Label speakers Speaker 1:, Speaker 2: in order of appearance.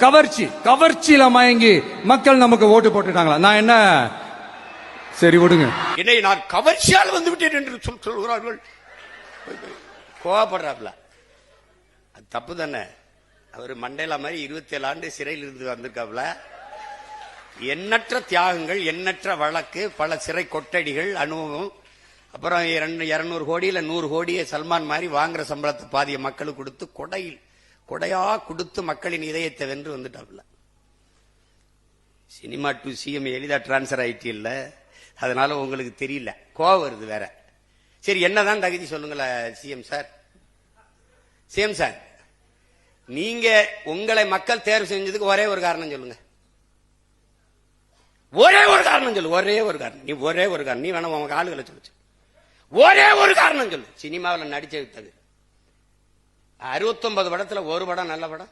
Speaker 1: கவர்ச்சியில மயங்கி மக்கள் நமக்கு ஓட்டு போட்டுட்டாங்களா? நான் என்ன சரி விடுங்க.
Speaker 2: என்னை நான் கவர்ச்சியால் வந்து விட்டேன் என்று சொல்கிறார்கள். கோவப்படுறாப்ல. அது தப்பு தானே. அவர் மண்டேலா மாதிரி 27 ஆண்டு சிறையில் இருந்து வந்திருக்காப்ல. எண்ணற்ற தியாகங்கள், எண்ணற்ற வழக்கு, பல சிறை கொட்டடிகள், அனுபவம். அப்புறம் 200 கோடி இல்ல 100 கோடியை சல்மான் மாதிரி வாங்குற சம்பளத்தை பாதிய மக்களுக்கு கொடுத்து கொடையா கொடுத்து மக்களின் இதயத்தை வென்று வந்துட்டாப்ல. சினிமா டு சிஎம் எளிதா டிரான்ஸ்பர் ஆயிட்டு இல்ல, அதனால உங்களுக்கு தெரியல, கோவம் வருது வேற. சரி, என்னதான் தகுதி சொல்லுங்களேன் சிஎம் சார். சிஎம் சார், நீங்க உங்களை மக்கள் தேர்வு செஞ்சதுக்கு ஒரே ஒரு காரணம் சொல்லுங்க. ஒரே ஒரு காரணம் சொல்லு. ஒரே ஒரு காரணம். நீ ஒரே ஒரு காரணம். நீ வேணா உங்க ஆளுகளை சொல்லு. ஒரே ஒரு காரணம் சொல்லு. சினிமாவில் நடிச்சது 69 படத்துல ஒரு படம் நல்ல படம்.